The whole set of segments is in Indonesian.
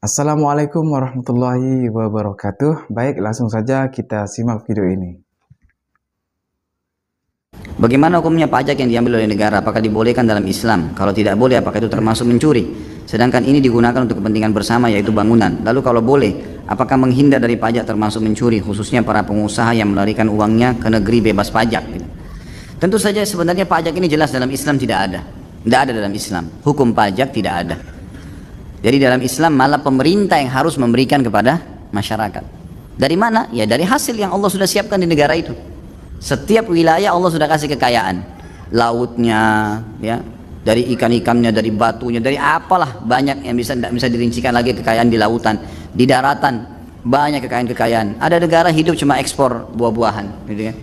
Assalamualaikum warahmatullahi wabarakatuh. Baik, langsung saja kita simak video ini. Bagaimana hukumnya pajak yang diambil oleh negara? Apakah dibolehkan dalam Islam? Kalau tidak boleh, apakah itu termasuk mencuri? Sedangkan ini digunakan untuk kepentingan bersama, yaitu bangunan. Lalu kalau boleh, apakah menghindar dari pajak termasuk mencuri? Khususnya para pengusaha yang melarikan uangnya ke negeri bebas pajak. Tentu saja sebenarnya pajak ini jelas dalam Islam tidak ada. Tidak ada dalam Islam. Hukum pajak tidak ada. Jadi dalam Islam malah pemerintah yang harus memberikan kepada masyarakat. Dari mana? Ya dari hasil yang Allah sudah siapkan di negara itu. Setiap wilayah Allah sudah kasih kekayaan. Lautnya, ya, dari ikan-ikannya, dari batunya, dari apalah banyak yang tidak bisa dirincikan lagi kekayaan di lautan, di daratan banyak kekayaan-kekayaan. Ada negara hidup cuma ekspor buah-buahan, gitu kan?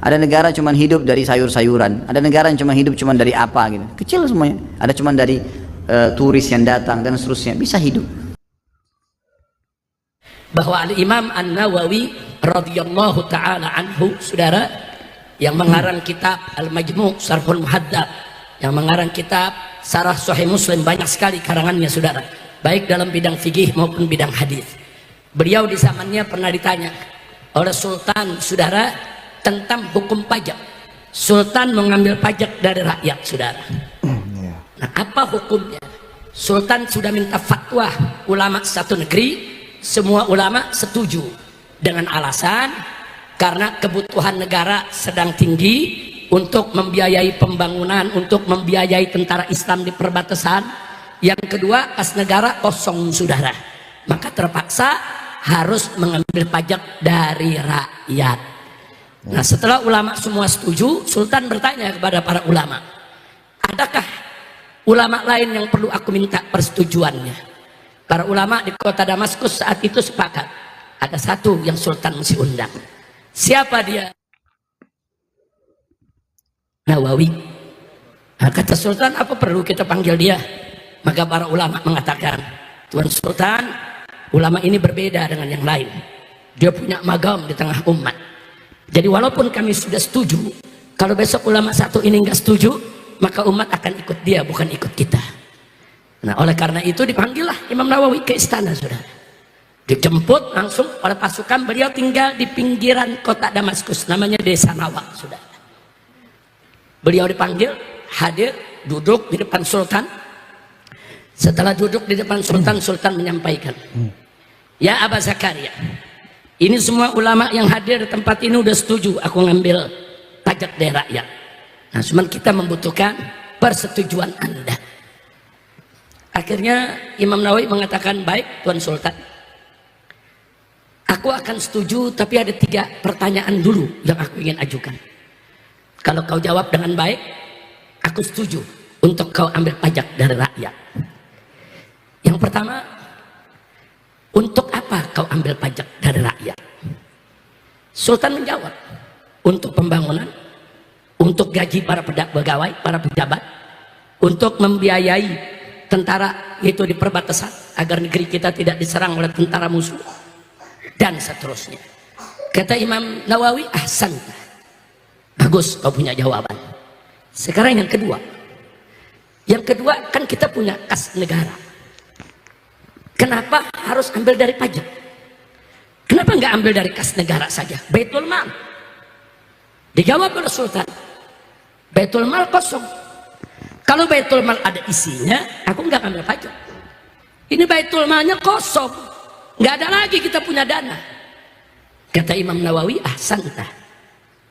Ada negara cuma hidup dari sayur-sayuran. Ada negara yang cuma hidup cuma dari apa gitu. Kecil semuanya. Ada cuma dari turis yang datang dan seterusnya, bisa hidup. Bahwa Al-Imam An-Nawawi radhiyallahu taala anhu, saudara, yang mengarang kitab Al-Majmu' Syarhul Muhadzab, yang mengarang kitab Syarah Sahih Muslim, banyak sekali karangannya, saudara, baik dalam bidang fikih maupun bidang hadis. Beliau di zamannya pernah ditanya oleh sultan, saudara, tentang hukum pajak. Sultan mengambil pajak dari rakyat, saudara. Nah, apa hukumnya? Sultan sudah minta fatwa ulama satu negeri, semua ulama setuju dengan alasan karena kebutuhan negara sedang tinggi untuk membiayai pembangunan, untuk membiayai tentara Islam di perbatasan. Yang kedua, kas negara kosong, saudara, maka terpaksa harus mengambil pajak dari rakyat. Nah, setelah ulama semua setuju, Sultan bertanya kepada para ulama, adakah ulama lain yang perlu aku minta persetujuannya? Para ulama di kota Damaskus saat itu sepakat, ada satu yang Sultan mesti undang. Siapa dia? Nawawi. Nah, kata Sultan, apa perlu kita panggil dia? Maka para ulama mengatakan, Tuan Sultan, ulama ini berbeda dengan yang lain. Dia punya magam di tengah umat. Jadi walaupun kami sudah setuju, kalau besok ulama satu ini nggak setuju, maka umat akan ikut dia, bukan ikut kita. Nah, oleh karena itu dipanggillah Imam Nawawi ke istana, saudara. Dijemput langsung oleh pasukan. Beliau tinggal di pinggiran kota Damaskus, namanya Desa Nawa, saudara. Beliau dipanggil, hadir, duduk di depan Sultan. Setelah duduk di depan Sultan, Sultan menyampaikan, ya Aba Zakaria, ini semua ulama yang hadir di tempat ini udah setuju aku ngambil pajak dari rakyat. Nah, cuman kita membutuhkan persetujuan Anda. Akhirnya Imam Nawawi mengatakan, baik Tuan Sultan, aku akan setuju, tapi ada 3 pertanyaan dulu yang aku ingin ajukan. Kalau kau jawab dengan baik, aku setuju untuk kau ambil pajak dari rakyat. Yang pertama, untuk apa kau ambil pajak dari rakyat? Sultan menjawab, untuk pembangunan, untuk gaji para pegawai, para pejabat, untuk membiayai tentara itu di perbatasan agar negeri kita tidak diserang oleh tentara musuh, dan seterusnya. Kata Imam Nawawi, ahsan, bagus kau punya jawaban. Sekarang yang kedua. Yang kedua, kan kita punya kas negara. Kenapa harus ambil dari pajak? Kenapa nggak ambil dari kas negara saja, Baitul Mal? Dijawab oleh Sultan, Baitul Mal kosong. Kalau Baitul Mal ada isinya, aku nggak ambil pajak. Ini Baitul Malnya kosong, nggak ada lagi kita punya dana. Kata Imam Nawawi, ahsanta,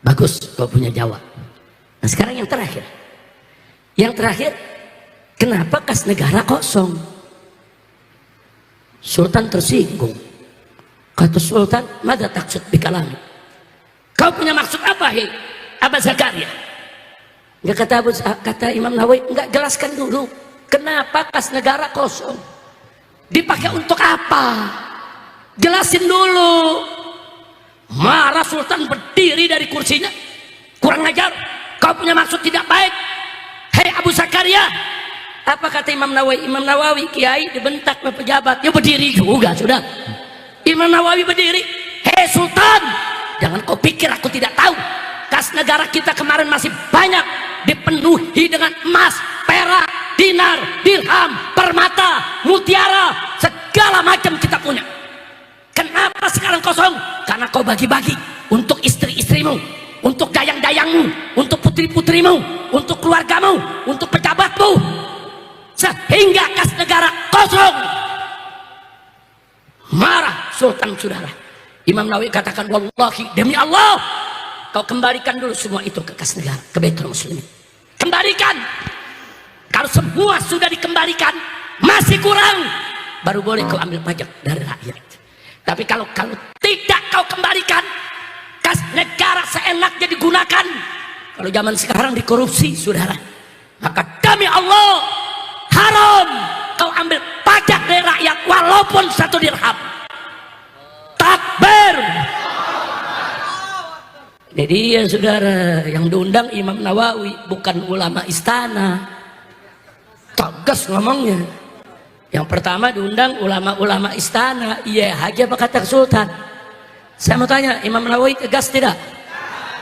bagus kau punya jawab. Nah, sekarang yang terakhir. Yang terakhir, kenapa kas negara kosong? Sultan tersinggung. Kata Sultan, mada taksud bikalami? Kau punya maksud apa, hei Aba Zakaria? Enggak, kata Imam Nawawi, enggak, jelaskan dulu kenapa kas negara kosong, dipakai untuk apa, jelasin dulu. Marah Sultan, berdiri dari kursinya, kurang ajar, kau punya maksud tidak baik, hei Abu Zakaria. Apa kata Imam Nawawi? Imam Nawawi kiai dibentak oleh pejabat, ya berdiri juga sudah. Imam Nawawi berdiri, hei Sultan, jangan kau pikir aku tidak tahu, kas negara kita kemarin masih banyak dipenuhi dengan emas, perak, dinar, dirham, permata, mutiara, segala macam kita punya. Kenapa sekarang kosong? Karena kau bagi-bagi untuk istri-istrimu, untuk dayang-dayangmu, untuk putri-putrimu, untuk keluargamu, untuk pejabatmu, sehingga kas negara kosong. Marah Sultan, saudara. Imam Nawawi katakan, wallahi, demi Allah, kau kembalikan dulu semua itu ke kas negara, ke Baitul Muslimin. Kembalikan. Kalau semua sudah dikembalikan masih kurang, baru boleh kau ambil pajak dari rakyat. Tapi kalau tidak kau kembalikan, kas negara seenaknya digunakan. Kalau zaman sekarang dikorupsi, saudara, maka demi Allah haram kau ambil pajak dari rakyat walaupun 1 dirham. Takbir. Ini dia, saudara, yang diundang Imam Nawawi, bukan ulama istana. Tegas ngomongnya. Yang pertama diundang ulama-ulama istana. Iya aja apa kata Sultan. Saya mau tanya, Imam Nawawi tegas tidak?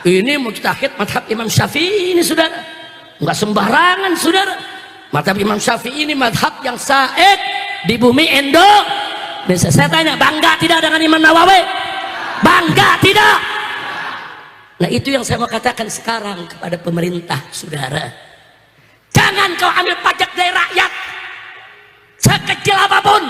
Ini mujtahid madhab Imam Syafi'i ini, saudara. Enggak sembarangan, saudara. Madhab Imam Syafi'i ini madhab yang said di bumi Indonesia. Saya tanya, bangga tidak dengan Imam Nawawi? Bangga tidak? Nah, itu yang saya mau katakan sekarang kepada pemerintah, saudara. Jangan kau ambil pajak dari rakyat sekecil apapun,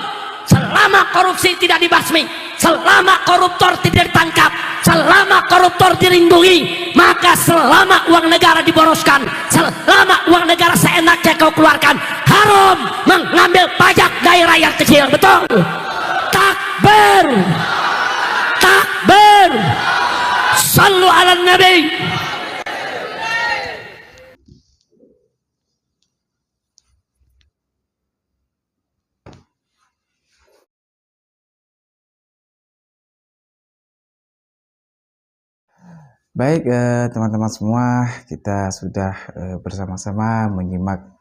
selama korupsi tidak dibasmi, selama koruptor tidak ditangkap, selama koruptor dilindungi, maka selama uang negara diboroskan, selama uang negara seenaknya kau keluarkan, haram mengambil pajak dari rakyat kecil. Betul? Takbir, takbir, sallu ala nabi. Baik, teman-teman semua, kita sudah bersama-sama menyimak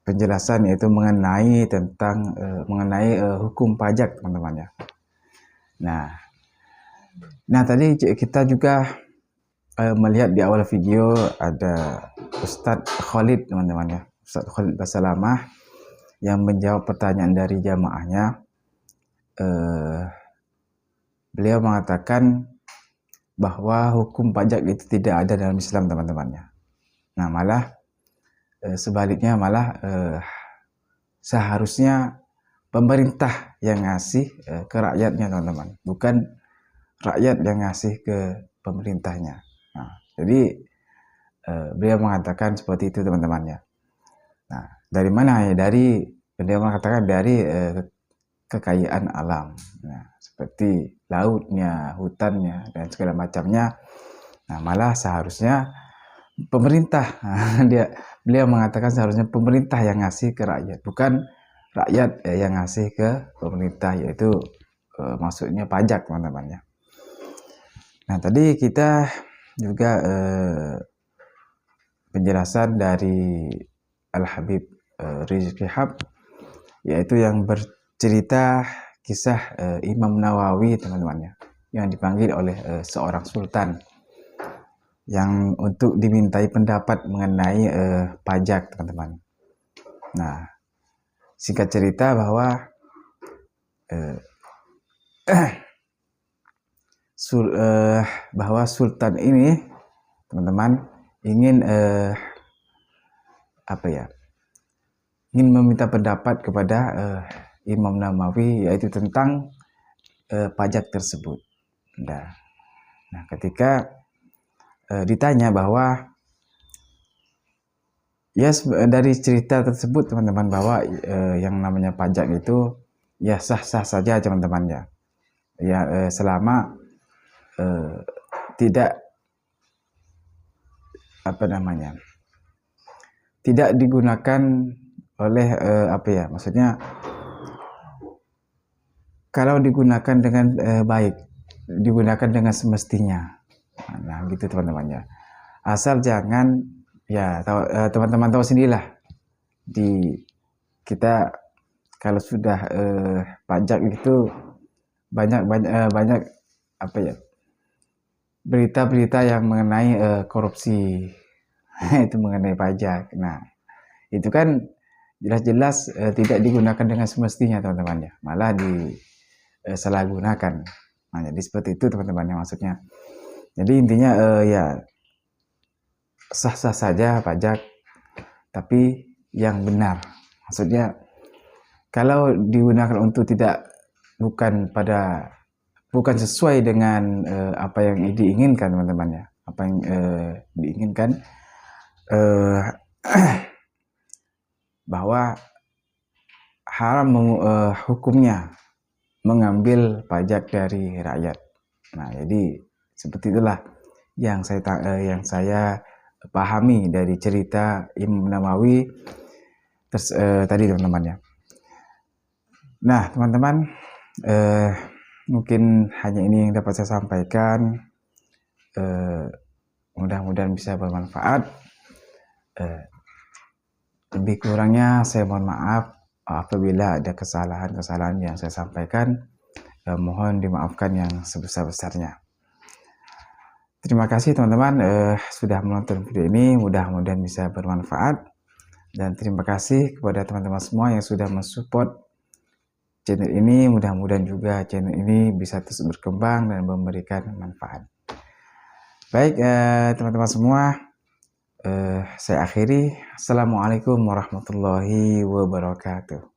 penjelasan, yaitu mengenai tentang hukum pajak, teman-teman ya. Nah tadi kita juga melihat di awal video ada Ustadz Khalid, teman-teman ya, Ustadz Khalid Basalamah, yang menjawab pertanyaan dari jamaahnya. Beliau mengatakan bahwa hukum pajak itu tidak ada dalam Islam, teman-temannya. Nah, malah sebaliknya, malah seharusnya pemerintah yang ngasih ke rakyatnya, teman-teman, bukan rakyat yang ngasih ke pemerintahnya. Nah, jadi beliau mengatakan seperti itu, teman-temannya. Nah, dari mana ya? Beliau mengatakan dari kekayaan alam. Nah, seperti lautnya, hutannya, dan segala macamnya. Nah, malah seharusnya pemerintah, beliau mengatakan seharusnya pemerintah yang ngasih ke rakyat, bukan rakyat yang ngasih ke pemerintah, yaitu maksudnya pajak, teman-teman ya. Nah, tadi kita juga penjelasan dari Al-Habib Rizik Syihab, yaitu yang bercerita kisah Imam Nawawi, teman-teman ya, yang dipanggil oleh seorang sultan yang untuk dimintai pendapat mengenai pajak, teman-teman. Nah, singkat cerita bahwa sultan ini, teman-teman, ingin ingin meminta pendapat kepada Imam Nawawi, yaitu tentang pajak tersebut. Nah, ketika ditanya bahwa ya, dari cerita tersebut, teman-teman, bahwa yang namanya pajak itu ya sah-sah saja, teman-teman ya. Ya, selama tidak tidak digunakan oleh maksudnya kalau digunakan dengan baik, digunakan dengan semestinya. Nah, gitu, teman-teman ya. Asal jangan, ya teman-teman tahu sendirilah, kita kalau sudah pajak itu banyak berita-berita yang mengenai korupsi. itu mengenai pajak. Nah, itu kan jelas-jelas tidak digunakan dengan semestinya teman-teman ya, malah disalahgunakan. Nah, jadi seperti itu teman-teman yang maksudnya. Jadi intinya ya sah-sah saja pajak, tapi yang benar. Maksudnya kalau digunakan untuk bukan sesuai dengan apa yang diinginkan teman-teman ya, apa yang diinginkan bahwa haram hukumnya mengambil pajak dari rakyat. Nah, jadi seperti itulah yang saya pahami dari cerita Imam Nawawi tadi teman-teman ya. Nah, teman-teman, mungkin hanya ini yang dapat saya sampaikan. Mudah-mudahan bisa bermanfaat. Lebih kurangnya saya mohon maaf apabila ada kesalahan-kesalahan yang saya sampaikan. Mohon dimaafkan yang sebesar-besarnya. Terima kasih teman-teman sudah menonton video ini. Mudah-mudahan bisa bermanfaat. Dan terima kasih kepada teman-teman semua yang sudah mensupport channel ini. Mudah-mudahan juga channel ini bisa terus berkembang dan memberikan manfaat. Baik teman-teman semua, saya akhiri. Assalamualaikum warahmatullahi wabarakatuh.